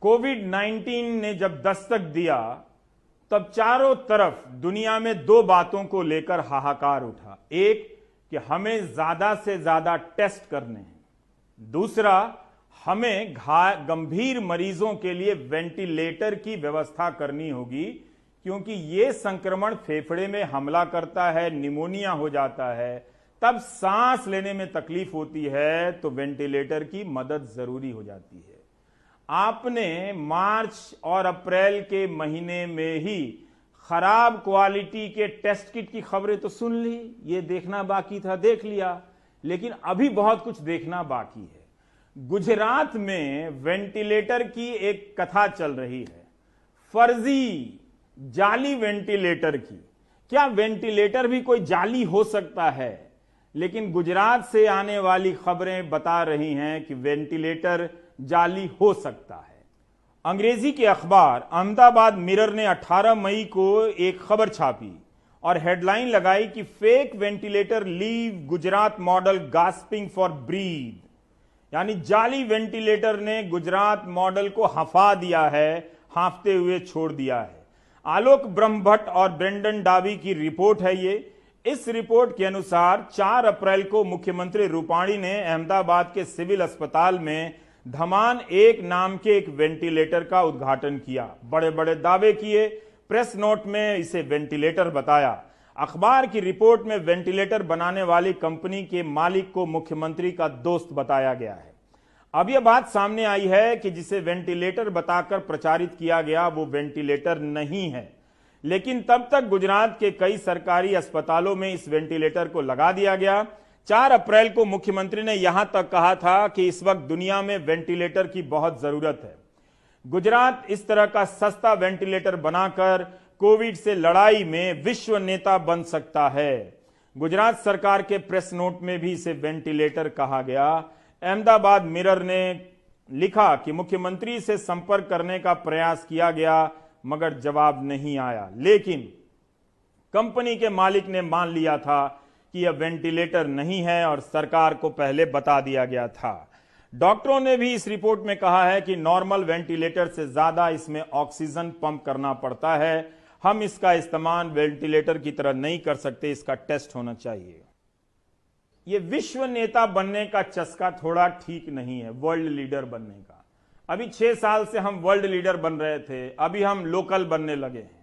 कोविड-19 ने जब दस्तक दिया तब चारों तरफ दुनिया में दो बातों को लेकर हाहाकार उठा। एक कि हमें ज्यादा से ज्यादा टेस्ट करने हैं, दूसरा हमें गंभीर मरीजों के लिए वेंटिलेटर की व्यवस्था करनी होगी, क्योंकि यह संक्रमण फेफड़े में हमला करता है, निमोनिया हो जाता है, तब सांस लेने में तकलीफ होती है, तो वेंटिलेटर की मदद जरूरी हो जाती है। आपने मार्च और अप्रैल के महीने में ही खराब क्वालिटी के टेस्ट किट की खबरें तो सुन ली, ये देखना बाकी था, देख लिया, लेकिन अभी बहुत कुछ देखना बाकी है। गुजरात में वेंटिलेटर की एक कथा चल रही है, फर्जी जाली वेंटिलेटर की। क्या वेंटिलेटर भी कोई जाली हो सकता है? लेकिन गुजरात से आने वाली खबरें बता रही हैं कि वेंटिलेटर जाली हो सकता है। अंग्रेजी के अखबार अहमदाबाद मिरर ने 18 मई को एक खबर छापी और हेडलाइन लगाई कि fake ventilator leave Gujarat model gasping for breath, यानी जाली वेंटिलेटर ने गुजरात मॉडल को हंफा दिया है, हांफते हुए छोड़ दिया है। आलोक ब्रह्मभट्ट और ब्रेंडन डावी की रिपोर्ट है ये। इस रिपोर्ट के अनुसार 4 अप्रैल को मुख्यमंत्री रूपाणी ने अहमदाबाद के सिविल अस्पताल में धमान 1 नाम के एक वेंटिलेटर का उद्घाटन किया। बड़े बड़े दावे किए, प्रेस नोट में इसे वेंटिलेटर बताया। अखबार की रिपोर्ट में वेंटिलेटर बनाने वाली कंपनी के मालिक को मुख्यमंत्री का दोस्त बताया गया है। अब यह बात सामने आई है कि जिसे वेंटिलेटर बताकर प्रचारित किया गया वो वेंटिलेटर नहीं है, लेकिन तब तक गुजरात के कई सरकारी अस्पतालों में इस वेंटिलेटर को लगा दिया गया। 4 अप्रैल को मुख्यमंत्री ने यहां तक कहा था कि इस वक्त दुनिया में वेंटिलेटर की बहुत जरूरत है। गुजरात इस तरह का सस्ता वेंटिलेटर बनाकर कोविड से लड़ाई में विश्व नेता बन सकता है। गुजरात सरकार के प्रेस नोट में भी इसे वेंटिलेटर कहा गया। अहमदाबाद मिरर ने लिखा कि मुख्यमंत्री से संपर्क करने का प्रयास किया गया, मगर जवाब नहीं आया। लेकिन कंपनी के मालिक ने मान लिया था कि यह वेंटिलेटर नहीं है और सरकार को पहले बता दिया गया था। डॉक्टरों ने भी इस रिपोर्ट में कहा है कि नॉर्मल वेंटिलेटर से ज्यादा इसमें ऑक्सीजन पंप करना पड़ता है। हम इसका इस्तेमाल वेंटिलेटर की तरह नहीं कर सकते, इसका टेस्ट होना चाहिए। यह विश्व नेता बनने का चस्का थोड़ा ठीक नहीं है, वर्ल्ड लीडर बनने का। अभी 6 साल से हम वर्ल्ड लीडर बन रहे थे, अभी हम लोकल बनने लगे हैं।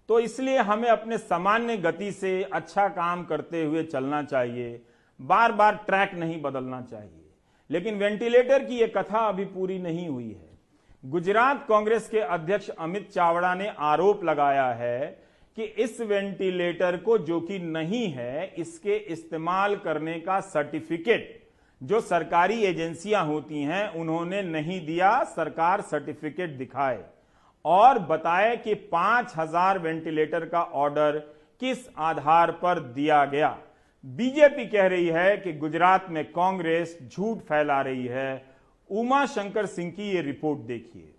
तो इसलिए हमें अपने सामान्य गति से अच्छा काम करते हुए चलना चाहिए, बार बार ट्रैक नहीं बदलना चाहिए। लेकिन वेंटिलेटर की यह कथा अभी पूरी नहीं हुई है। गुजरात कांग्रेस के अध्यक्ष अमित चावड़ा ने आरोप लगाया है कि इस वेंटिलेटर को, जो कि नहीं है, इसके इस्तेमाल करने का सर्टिफिकेट जो सरकारी एजेंसियां होती हैं उन्होंने नहीं दिया। सरकार सर्टिफिकेट दिखाए और बताए कि 5000 वेंटिलेटर का ऑर्डर किस आधार पर दिया गया। बीजेपी कह रही है कि गुजरात में कांग्रेस झूठ फैला रही है। उमा शंकर सिंह की यह रिपोर्ट देखिए।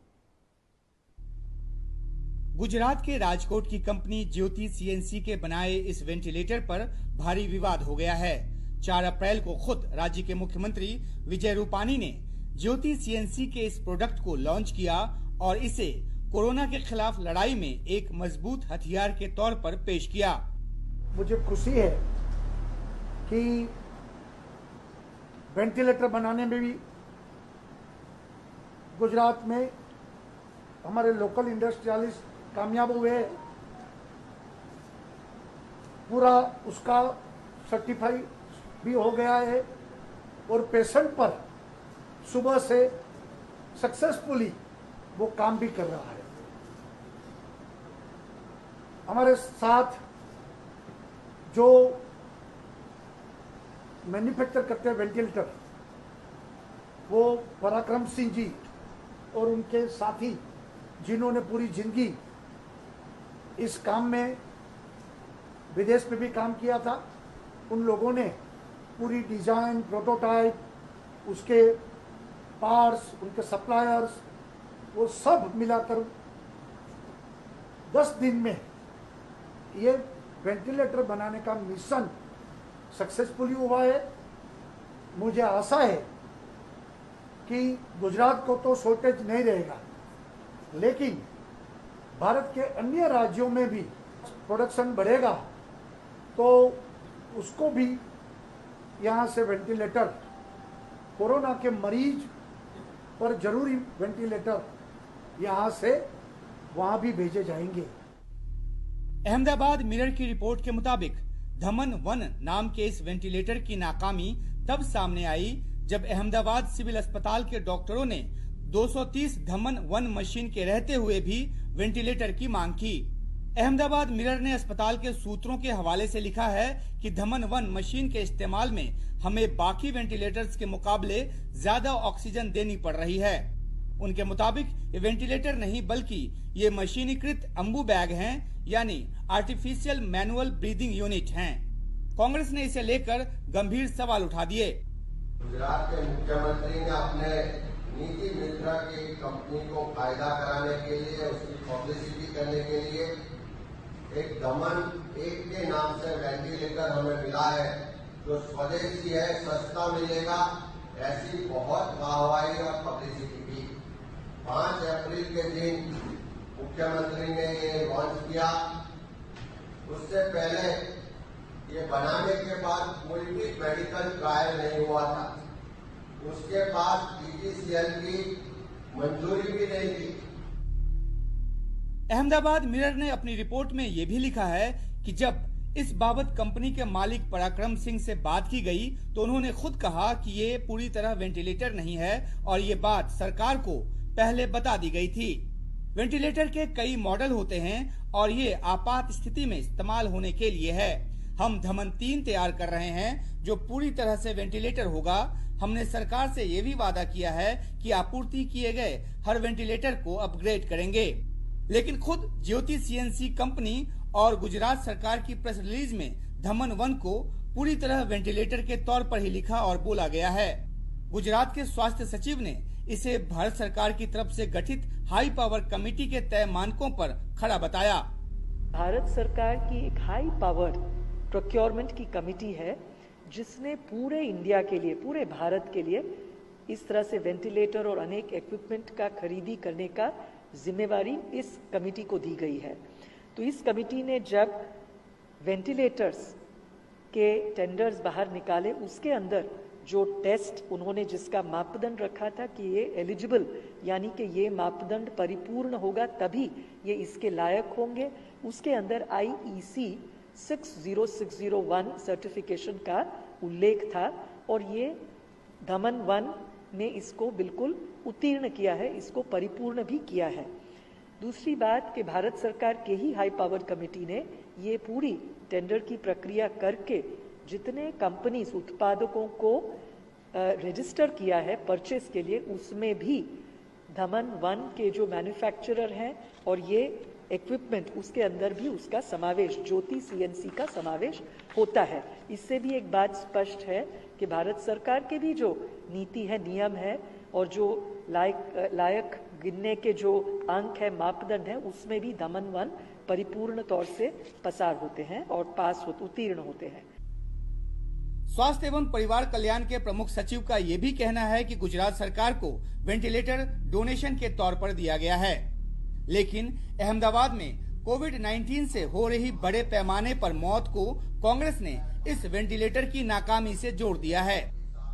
गुजरात के राजकोट की कंपनी ज्योति सीएनसी के बनाए इस वेंटिलेटर पर भारी विवाद हो गया है। 4 अप्रैल को खुद राज्य के मुख्यमंत्री विजय रूपाणी ने ज्योति सीएनसी के इस प्रोडक्ट को लॉन्च किया और इसे कोरोना के खिलाफ लड़ाई में एक मजबूत हथियार के तौर पर पेश किया। मुझे खुशी है कि वेंटिलेटर बनाने में भी गुजरात में हमारे लोकल इंडस्ट्रियलिस्ट कामयाब हुए। पूरा उसका सर्टिफाई भी हो गया है और पेशेंट पर सुबह से सक्सेसफुली वो काम भी कर रहा है। हमारे साथ जो मैन्युफैक्चर करते हैं वेंटिलेटर, वो पराक्रम सिंह जी और उनके साथी जिन्होंने पूरी जिंदगी इस काम में विदेश में भी काम किया था, उन लोगों ने पूरी डिजाइन, प्रोटोटाइप, उसके पार्ट्स, उनके सप्लायर्स, वो सब मिलाकर 10 दिन में ये वेंटिलेटर बनाने का मिशन सक्सेसफुली हुआ है। मुझे आशा है कि गुजरात को तो शॉर्टेज नहीं रहेगा, लेकिन भारत के अन्य राज्यों में भी प्रोडक्शन बढ़ेगा तो उसको भी यहाँ से वेंटिलेटर, कोरोना के मरीज पर जरूरी वेंटिलेटर यहाँ से वहाँ भी भेजे जाएंगे। अहमदाबाद मिरर की रिपोर्ट के मुताबिक धमन 1 नाम के इस वेंटिलेटर की नाकामी तब सामने आई जब अहमदाबाद सिविल अस्पताल के डॉक्टरों ने 230 धमन 1 मशीन के रहते हुए भी वेंटिलेटर की मांग की। अहमदाबाद मिरर ने अस्पताल के सूत्रों के हवाले से लिखा है कि धमन 1 मशीन के इस्तेमाल में हमें बाकी वेंटिलेटर्स के मुकाबले ज्यादा ऑक्सीजन देनी पड़ रही है। उनके मुताबिक ये वेंटिलेटर नहीं बल्कि ये मशीनीकृत अम्बू बैग हैं, यानी आर्टिफिशियल मैनुअल ब्रीदिंग यूनिट हैं। कांग्रेस ने इसे लेकर गंभीर सवाल उठा दिए। गुजरात के मुख्यमंत्री ने अपने नीति मित्रा की कंपनी को फायदा कराने के लिए, उसकी पब्लिसिटी करने के लिए एक दमन 1 के नाम से वेंटिलेटर हमें मिला है जो स्वदेशी है, सस्ता मिलेगा, ऐसी बहुत वाहवाही और पब्लिसिटी की। 5 अप्रैल के दिन मुख्यमंत्री ने ये लॉन्च किया। उससे पहले ये बनाने के बाद कोई भी मेडिकल ट्रायल नहीं हुआ था, उसके बाद DGCL की मंजूरी भी नहीं थी। अहमदाबाद मिरर ने अपनी रिपोर्ट में ये भी लिखा है कि जब इस बाबत कंपनी के मालिक पराक्रम सिंह से बात की गई तो उन्होंने खुद कहा कि ये पूरी तरह वेंटिलेटर नहीं है और ये बात सरकार को पहले बता दी गई थी। वेंटिलेटर के कई मॉडल होते हैं और ये आपात स्थिति में इस्तेमाल होने के लिए है। हम धमन 3 तैयार कर रहे हैं जो पूरी तरह से वेंटिलेटर होगा। हमने सरकार से ये भी वादा किया है कि आपूर्ति किए गए हर वेंटिलेटर को अपग्रेड करेंगे। लेकिन खुद ज्योति CNC कंपनी और गुजरात सरकार की प्रेस रिलीज में धमन 1 को पूरी तरह वेंटिलेटर के तौर पर ही लिखा और बोला गया है। गुजरात के स्वास्थ्य सचिव ने इसे भारत सरकार की तरफ से गठित हाई पावर कमेटी के तय मानकों पर खड़ा बताया। भारत सरकार की एक हाई पावर प्रोक्योरमेंट की कमेटी है जिसने पूरे इंडिया के लिए, पूरे भारत के लिए इस तरह से वेंटिलेटर और अनेक इक्विपमेंट का खरीदी करने का जिम्मेवारी इस कमेटी को दी गई है। तो इस कमेटी ने जब वेंटिलेटर्स के टेंडर्स बाहर निकाले, उसके अंदर जो टेस्ट उन्होंने जिसका मापदंड रखा था कि ये एलिजिबल, यानी कि ये मापदंड परिपूर्ण होगा तभी ये इसके लायक होंगे, उसके अंदर IEC 60601 सर्टिफिकेशन का उल्लेख था और ये धमन 1 ने इसको बिल्कुल उत्तीर्ण किया है, इसको परिपूर्ण भी किया है। दूसरी बात कि भारत सरकार के ही हाई पावर कमेटी ने ये पूरी टेंडर की प्रक्रिया करके जितने कंपनीज उत्पादकों को रजिस्टर किया है परचेस के लिए, उसमें भी धमन 1 के जो मैन्युफैक्चरर हैं और ये इक्विपमेंट उसके अंदर भी उसका समावेश, ज्योति CNC का समावेश होता है। इससे भी एक बात स्पष्ट है कि भारत सरकार के भी जो नीति है, नियम है और जो लायक गिनने के जो अंक है, मापदंड है, उसमें भी धमन 1 परिपूर्ण तौर से पसार होते हैं और उत्तीर्ण होते हैं। स्वास्थ्य एवं परिवार कल्याण के प्रमुख सचिव का ये भी कहना है कि गुजरात सरकार को वेंटिलेटर डोनेशन के तौर पर दिया गया है, लेकिन अहमदाबाद में कोविड-19 से हो रही बड़े पैमाने पर मौत को कांग्रेस ने इस वेंटिलेटर की नाकामी से जोड़ दिया है।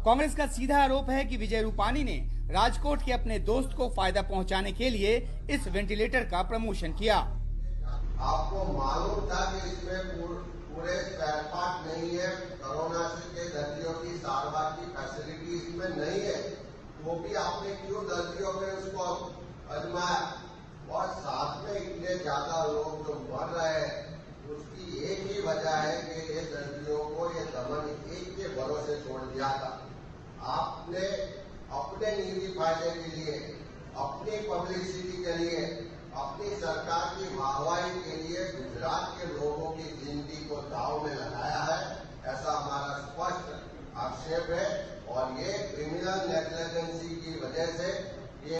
कांग्रेस का सीधा आरोप है कि विजय रूपानी ने राजकोट के अपने दोस्त को फायदा पहुंचाने के लिए इस वेंटिलेटर का प्रमोशन किया। आपको मालूम था कि इसमें पूरे स्पेयर पार्ट नहीं है, कोरोना के दर्दियों की सारवार की फैसिलिटी इसमें नहीं है, वो भी आपने क्यों दर्दियों में उसको आजमाया? और साथ में इतने ज्यादा लोग जो मर रहे हैं, उसकी एक ही वजह है कि ये दर्दियों को ये दमन 1 के भरोसे छोड़ दिया था। आपने अपने निजी फायदे के लिए, अपनी पब्लिसिटी के लिए, अपनी सरकार की वाहवाही के लिए गुजरात के लोगों की जिंदगी को दांव में लगाया है, ऐसा हमारा स्पष्ट आक्षेप है। और ये क्रिमिनल नेग्लिजेंसी की वजह से